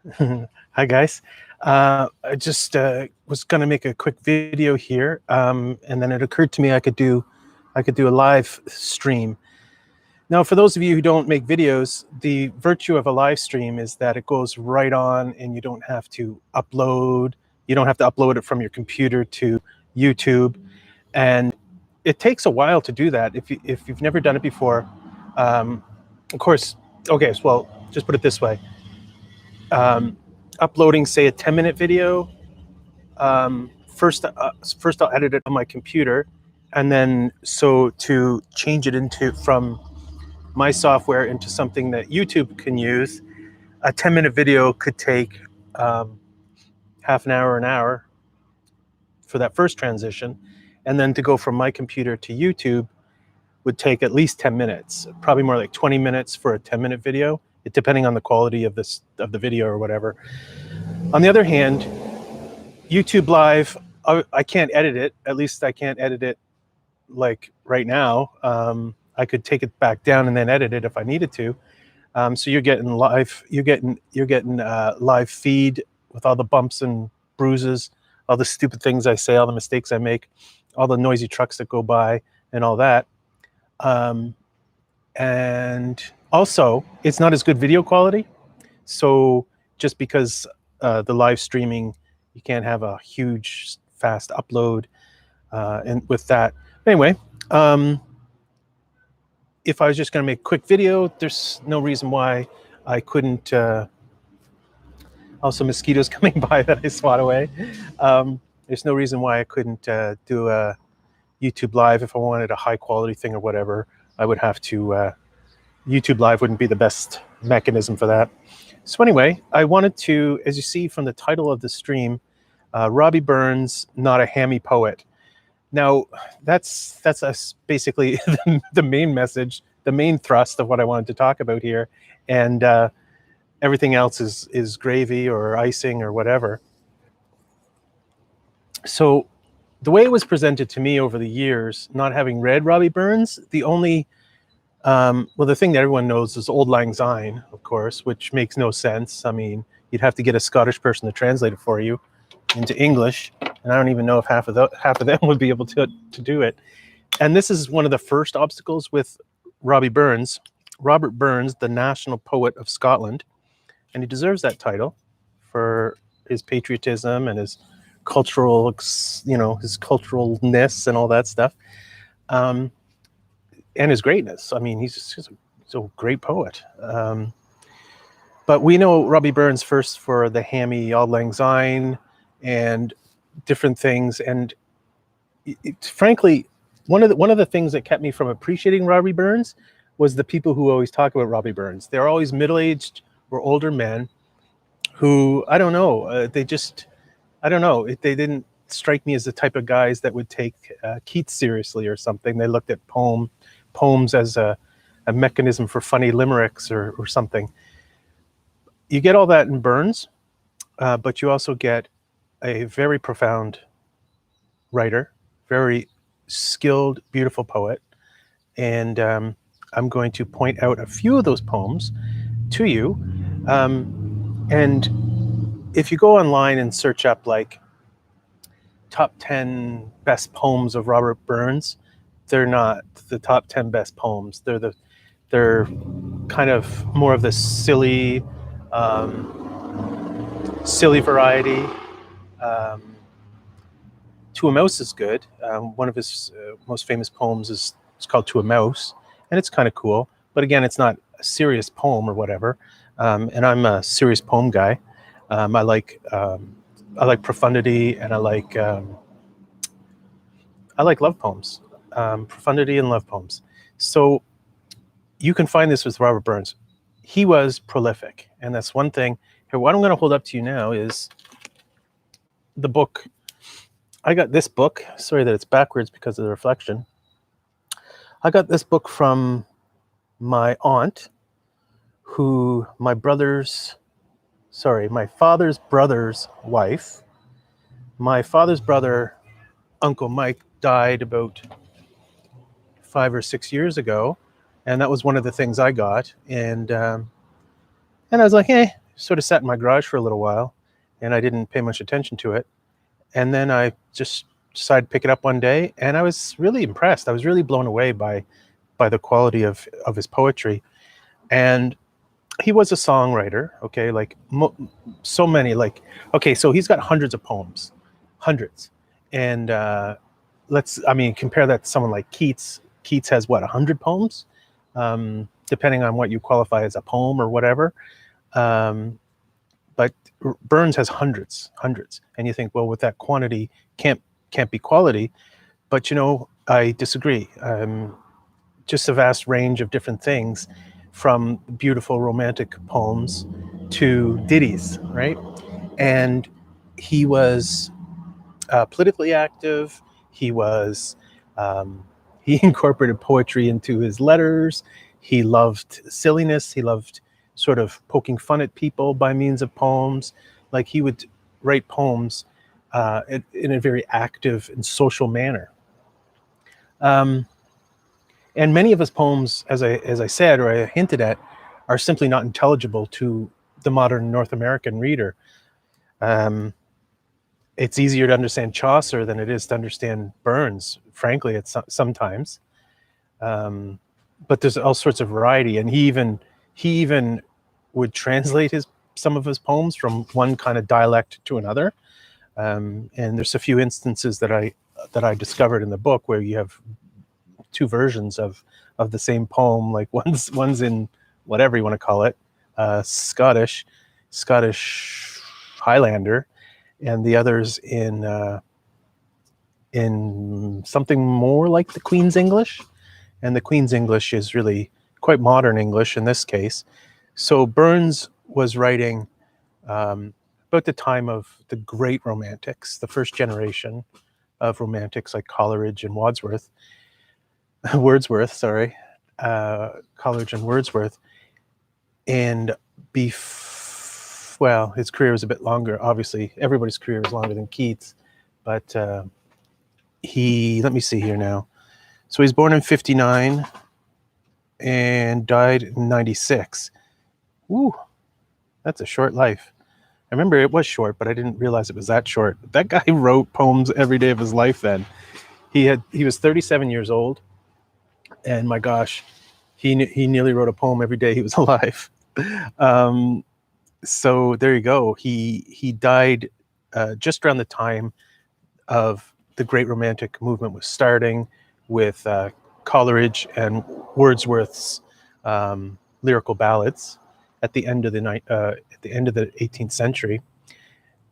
Hi guys. I just was going to make a quick video here, and then it occurred to me I could do a live stream. Now, for those of you who don't make videos, the virtue of a live stream is that it goes right on, and you don't have to upload. You don't have to upload it from your computer to YouTube, and it takes a while to do that. If you've never done it before, of course. Okay, so, well, just put it this way. Uploading, say, a 10-minute video, first I'll edit it on my computer, and then so to change it into from my software into something that YouTube can use, a 10-minute video could take half an hour for that first transition, and then to go from my computer to YouTube would take at least 10 minutes, probably more like 20 minutes for a 10-minute video, depending on the quality of the video or whatever. On the other hand, YouTube Live, I can't edit it. At least I can't edit it like right now. I could take it back down and then edit it if I needed to. So you're getting live. You're getting live feed with all the bumps and bruises, all the stupid things I say, all the mistakes I make, all the noisy trucks that go by, and all that. And also, it's not as good video quality. So just because the live streaming, you can't have a huge fast upload, and with that. Anyway, if I was just going to make a quick video, there's no reason why I couldn't. Also, mosquitoes coming by that I swat away. There's no reason why I couldn't do a YouTube Live if I wanted a high quality thing or whatever. I would have to. YouTube Live wouldn't be the best mechanism for that. So anyway, I wanted to, as you see from the title of the stream, Robbie Burns, not a hammy poet. Now, that's basically the main message, the main thrust of what I wanted to talk about here, and everything else is gravy or icing or whatever. So the way it was presented to me over the years, not having read Robbie Burns, the only the thing that everyone knows is Auld Lang Syne, of course, which makes no sense. I mean, you'd have to get a Scottish person to translate it for you into English, and I don't even know if half of them would be able to do it. And this is one of the first obstacles with Robbie Burns. Robert Burns, the national poet of Scotland, and he deserves that title for his patriotism and his cultural, his culturalness and all that stuff. And his greatness. I mean, he's a great poet. But we know Robbie Burns first for the Hammy, Auld Lang Syne, and different things. And frankly, one of the things that kept me from appreciating Robbie Burns was the people who always talk about Robbie Burns. They're always middle-aged or older men who, I don't know, they didn't strike me as the type of guys that would take Keats seriously or something. They looked at poems as a mechanism for funny limericks or something. You get all that in Burns, but you also get a very profound writer, very skilled, beautiful poet. And I'm going to point out a few of those poems to you. And if you go online and search up like top 10 best poems of Robert Burns, they're not the top 10 best poems. They're kind of more of the silly variety. To a Mouse is good. One of his most famous poems is called To a Mouse, and it's kind of cool. But again, it's not a serious poem or whatever. And I'm a serious poem guy. I like profundity, and I like love poems. Profundity and love poems. So you can find this with Robert Burns. He was prolific, and that's one thing. Here, what I'm going to hold up to you now is the book. I got this book. Sorry that it's backwards because of the reflection. I got this book from my aunt, my father's brother's wife. My father's brother, Uncle Mike, died about 5 or 6 years ago, and that was one of the things I got. And I was like, sort of sat in my garage for a little while, and I didn't pay much attention to it. And then I just decided to pick it up one day, and I was really impressed. I was really blown away by the quality of his poetry. And he was a songwriter, okay, like so many, like, okay, so he's got hundreds of poems, hundreds. And compare that to someone like Keats. Keats has what, 100 poems, depending on what you qualify as a poem or whatever. But Burns has hundreds. And you think, well, with that quantity, can't be quality. But, I disagree. Just a vast range of different things, from beautiful romantic poems to ditties, right? And he was politically active. He was, he incorporated poetry into his letters. He loved silliness. He loved sort of poking fun at people by means of poems. Like, he would write poems in a very active and social manner. And many of his poems, as I said, or I hinted at, are simply not intelligible to the modern North American reader. It's easier to understand Chaucer than it is to understand Burns, frankly, it's sometimes. But there's all sorts of variety, and he even would translate some of his poems from one kind of dialect to another. And there's a few instances that I discovered in the book where you have two versions of the same poem, like one's in whatever you want to call it, Scottish Highlander, and the other's in something more like the Queen's English. And the Queen's English is really quite modern English in this case. So Burns was writing about the time of the great romantics, the first generation of romantics like Coleridge and Coleridge and Wordsworth. And well, his career was a bit longer. Obviously, everybody's career is longer than Keats, but let me see here now. So he's born in 59 and died in 96. Ooh, that's a short life. I remember it was short, but I didn't realize it was that short. That guy wrote poems every day of his life then. He was 37 years old, and my gosh, he nearly wrote a poem every day he was alive. So there you go. He died just around the time of the Great Romantic movement was starting, with Coleridge and Wordsworth's lyrical ballads at the end of the 18th century.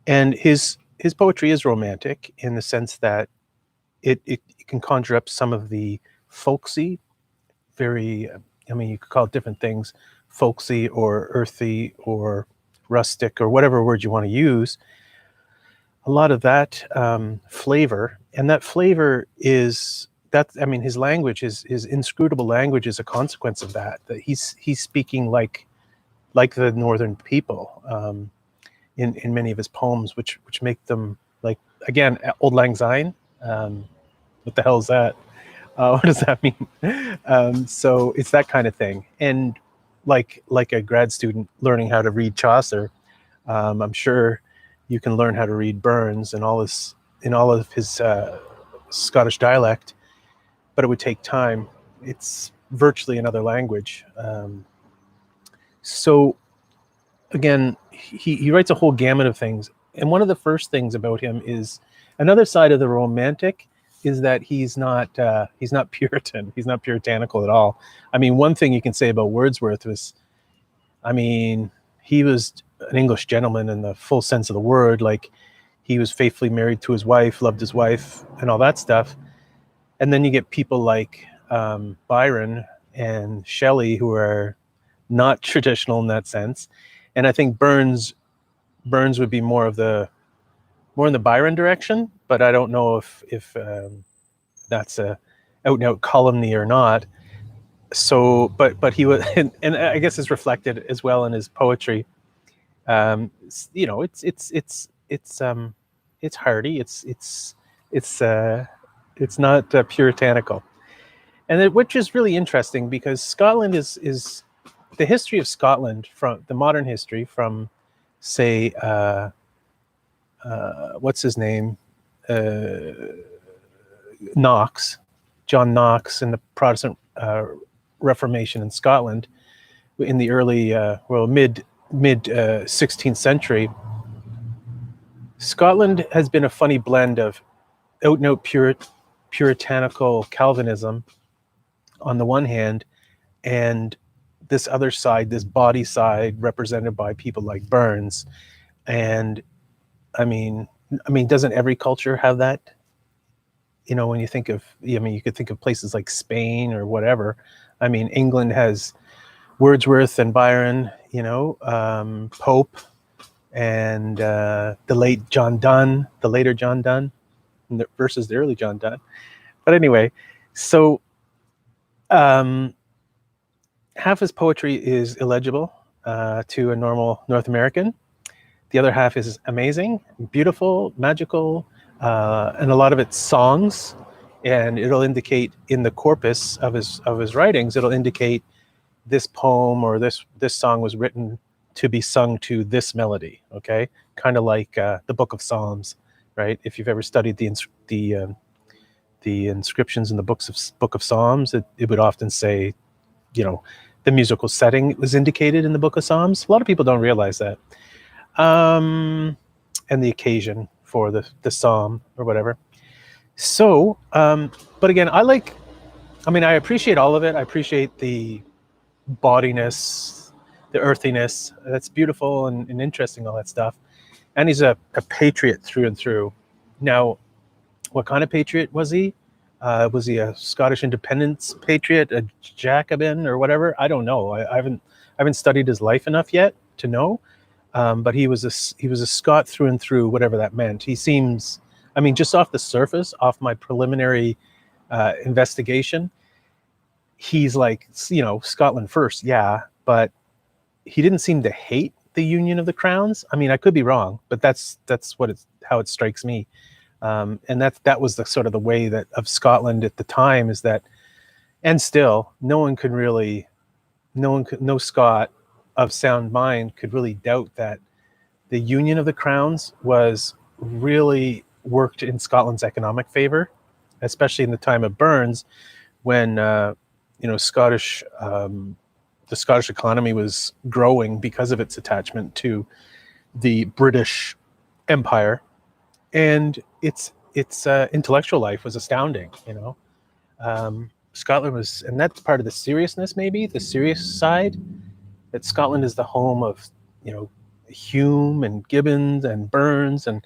And his poetry is romantic in the sense that it can conjure up some of the folksy, very, you could call it different things, folksy or earthy or rustic or whatever word you want to use. A lot of that flavor, and that flavor is his language, his inscrutable language, is a consequence of that he's speaking like the northern people in many of his poems, which make them, like, again, Old Lang Syne. What the hell is that? What does that mean? So it's that kind of thing. And like a grad student learning how to read Chaucer, I'm sure you can learn how to read Burns and all of his Scottish dialect, but it would take time. It's virtually another language. So again, he writes a whole gamut of things. And one of the first things about him is another side of the romantic is that he's not Puritan. He's not puritanical at all. One thing you can say about Wordsworth was, he was an English gentleman in the full sense of the word. Like, he was faithfully married to his wife, loved his wife, and all that stuff. And then you get people like Byron and Shelley, who are not traditional in that sense. And I think Burns would be more in the Byron direction, but I don't know if that's a out and out calumny or not. So, but he was, and I guess it's reflected as well in his poetry. It's hearty. It's not puritanical, and which is really interesting, because Scotland is the history of Scotland, from the modern history, from say, what's his name? Knox, John Knox, in the Protestant Reformation in Scotland in the early, mid 16th century. Scotland has been a funny blend of out and out puritanical Calvinism on the one hand, and this other side, this body side, represented by people like Burns. And I mean, doesn't every culture have that? You know, when you think of, you could think of places like Spain or whatever. I mean, England has Wordsworth and Byron, Pope, and the later John Donne, versus the early John Donne. But anyway, so half his poetry is illegible to a normal North American. The other half is amazing, beautiful, magical, and a lot of it's songs. And it'll indicate in the corpus of his writings, it'll indicate this poem or this song was written to be sung to this melody. Okay, kind of like the Book of Psalms, right? If you've ever studied the inscriptions in the Book of Psalms, it would often say, the musical setting was indicated in the Book of Psalms. A lot of people don't realize that. And the occasion for the psalm or whatever. So, but again, I appreciate all of it. I appreciate the bodiness, the earthiness. That's beautiful and interesting, all that stuff. And he's a patriot through and through. Now, what kind of patriot was he? Was he a Scottish independence patriot, a Jacobin or whatever? I don't know. I haven't studied his life enough yet to know. But he was a Scot through and through, whatever that meant. He seems, just off the surface, off my preliminary investigation, he's like, Scotland first, yeah, but he didn't seem to hate the Union of the Crowns. I could be wrong, but that's how it strikes me. And that was the sort of the way that of Scotland at the time, is that, and still, no Scot of sound mind could really doubt that the Union of the Crowns was really worked in Scotland's economic favor, especially in the time of Burns, when the Scottish economy was growing because of its attachment to the British Empire, and its intellectual life was astounding. Scotland was, and that's part of the seriousness, maybe the serious side. That Scotland is the home of, Hume and Gibbons and Burns and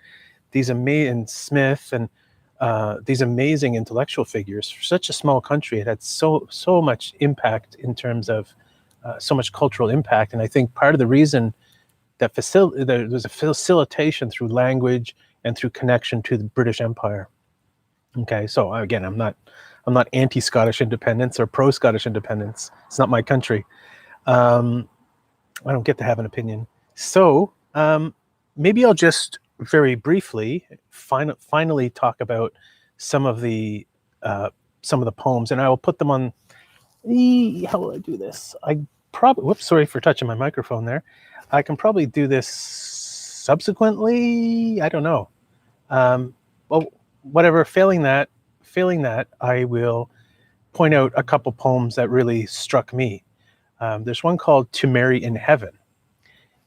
and Smith and these amazing intellectual figures. For such a small country, it had so much impact in terms of so much cultural impact. And I think part of the reason that there was a facilitation through language and through connection to the British Empire. Okay, so again, I'm not anti-Scottish independence or pro-Scottish independence. It's not my country. I don't get to have an opinion. So maybe I'll just very briefly finally talk about some of the poems, and I will put them on how will I do this? Sorry for touching my microphone there. I can probably do this subsequently. I don't know. Well, whatever. Failing that, I will point out a couple poems that really struck me. There's one called "To Mary in Heaven,"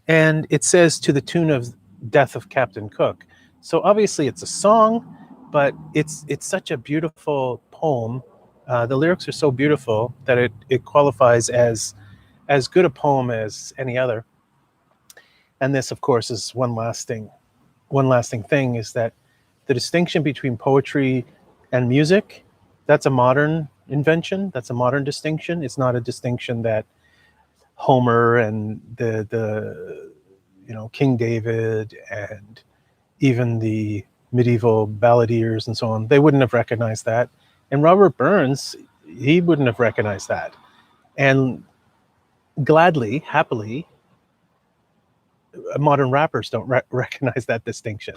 and it says, to the tune of "Death of Captain Cook." So obviously it's a song, but it's such a beautiful poem. The lyrics are so beautiful that it qualifies as good a poem as any other. And this, of course, is one lasting thing, is that the distinction between poetry and music, that's a modern invention. That's a modern distinction. It's not a distinction that Homer and the King David and even the medieval balladeers and so on, they wouldn't have recognized that. And Robert Burns, he wouldn't have recognized that. And gladly, happily, modern rappers don't recognize that distinction.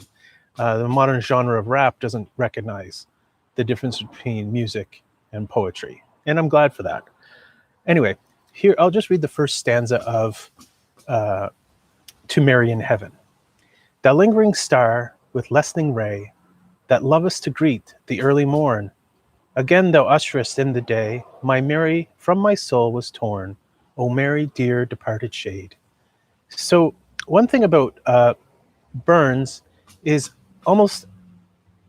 The modern genre of rap doesn't recognize the difference between music and poetry. And I'm glad for that. Anyway, here, I'll just read the first stanza of to Mary in heaven. Thou lingering star with lessening ray, that lovest to greet the early morn, again thou usherest in the day, my Mary from my soul was torn, O Mary, dear departed shade. So one thing about Burns is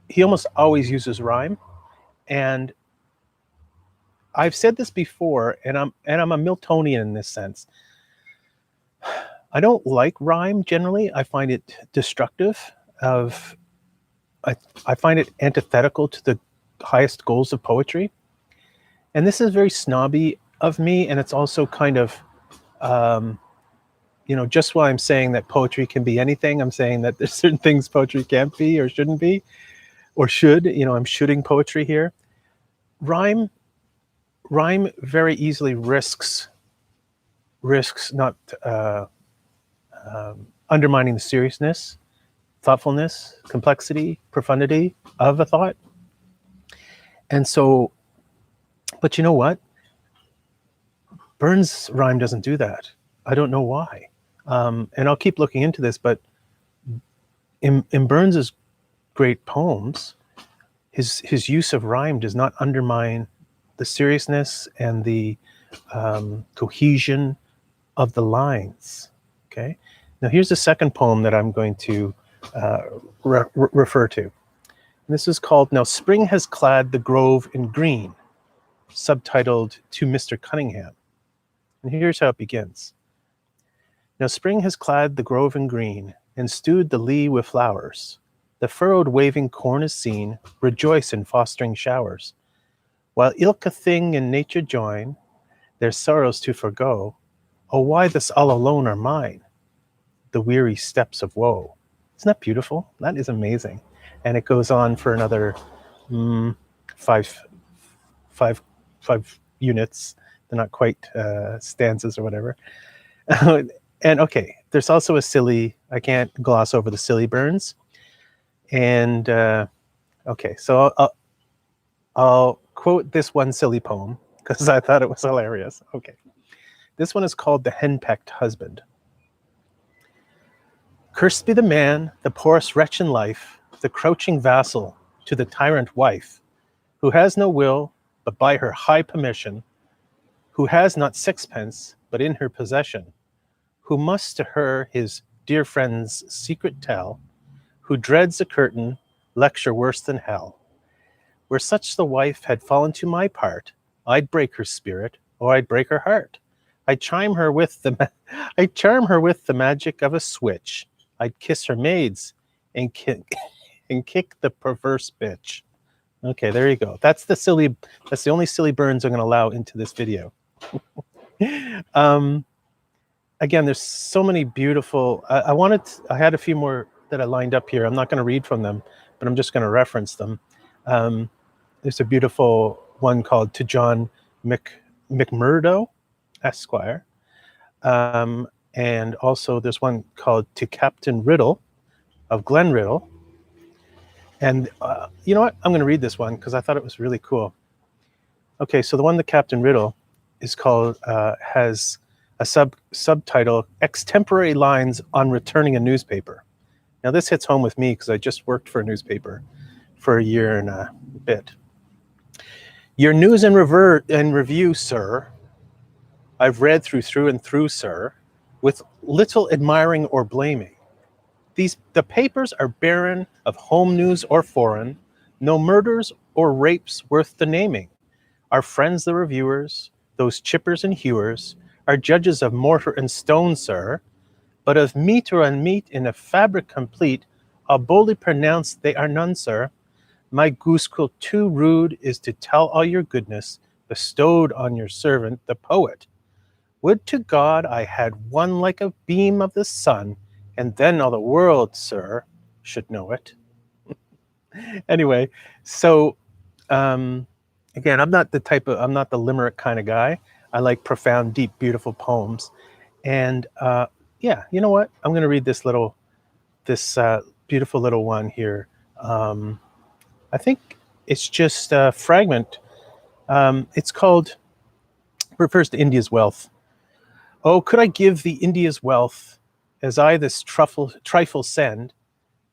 he almost always uses rhyme, and I've said this before, and I'm a Miltonian in this sense. I don't like rhyme generally. I find it destructive. I find it antithetical to the highest goals of poetry, and this is very snobby of me. And it's also kind of, just while I'm saying that poetry can be anything, I'm saying that there's certain things poetry can't be or shouldn't be, or should. I'm shooting poetry here. Rhyme very easily risks not undermining the seriousness, thoughtfulness, complexity, profundity of a thought. And so, but you know what? Burns' rhyme doesn't do that. I don't know why. And I'll keep looking into this, but in Burns's great poems, his use of rhyme does not undermine the seriousness and the cohesion of the lines. Okay. Now here's the second poem that I'm going to refer to. And this is called "Now Spring Has Clad the Grove in Green," subtitled "To Mr. Cunningham." And here's how it begins. Now spring has clad the grove in green, and stewed the lea with flowers. The furrowed waving corn is seen, rejoice in fostering showers. While ilka thing in nature join, their sorrows to forgo, oh why this all alone are mine, the weary steps of woe. Isn't that beautiful? That is amazing. And it goes on for another five units. They're not quite stanzas or whatever. And okay, there's also a silly, I can't gloss over the silly Burns. And okay, so I'll quote this one silly poem because I thought it was hilarious. Okay, this one is called "The Henpecked Husband." Cursed be the man, the poorest wretch in life, the crouching vassal to the tyrant wife, who has no will but by her high permission, who has not sixpence but in her possession, who must to her his dear friend's secret tell, who dreads a curtain lecture worse than hell. Were such the wife had fallen to my part, I'd break her spirit, or I'd break her heart. I'd charm her with the magic of a switch. I'd kiss her maids and kick the perverse bitch. Okay, there you go. That's the only silly Burns I'm going to allow into this video. Again, there's so many beautiful. I had a few more that I lined up here. I'm not going to read from them, but I'm just going to reference them. There's a beautiful one called "To John McMurdo, Esquire," and also there's one called "To Captain Riddle of Glen Riddle." And you know what? I'm going to read this one because I thought it was really cool. Okay, so the one, "The Captain Riddle," is called has a subtitle, "Extemporary Lines on Returning a Newspaper." Now this hits home with me because I just worked for a newspaper for a year and a bit. Your news and review, sir, I've read through and through, sir, with little admiring or blaming. The papers are barren of home news or foreign, no murders or rapes worth the naming. Our friends the reviewers, those chippers and hewers, are judges of mortar and stone, sir, but of meat or unmeat in a fabric complete, I'll boldly pronounce they are none, sir. My goose quill too rude is to tell all your goodness bestowed on your servant, the poet. Would to God I had one like a beam of the sun, and then all the world, sir, should know it. Anyway, so again, I'm not the limerick kind of guy. I like profound, deep, beautiful poems. And yeah, you know what? I'm going to read this beautiful little one here. I think it's just a fragment. It's called, refers to India's wealth. Oh, could I give thee India's wealth, as I this trifle send,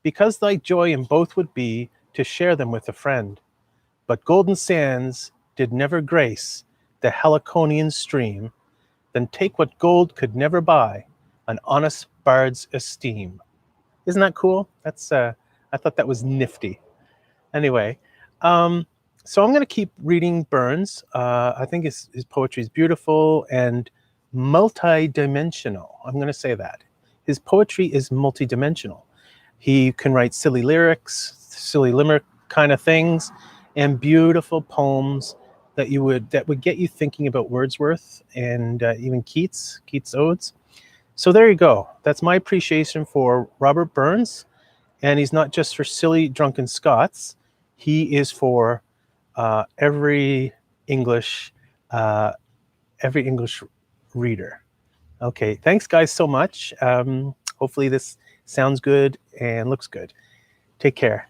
because thy joy in both would be to share them with a friend. But golden sands did never grace the Heliconian stream, then take what gold could never buy, an honest bard's esteem. Isn't that cool? That's I thought that was nifty. Anyway, so I'm going to keep reading Burns. I think his poetry is beautiful and multi-dimensional. I'm going to say that. His poetry is multi-dimensional. He can write silly lyrics, silly limerick kind of things, and beautiful poems that would get you thinking about Wordsworth and even Keats odes. So there you go. That's my appreciation for Robert Burns. And he's not just for silly drunken Scots. He is for every English reader. Okay, thanks guys so much. Hopefully this sounds good and looks good. Take care.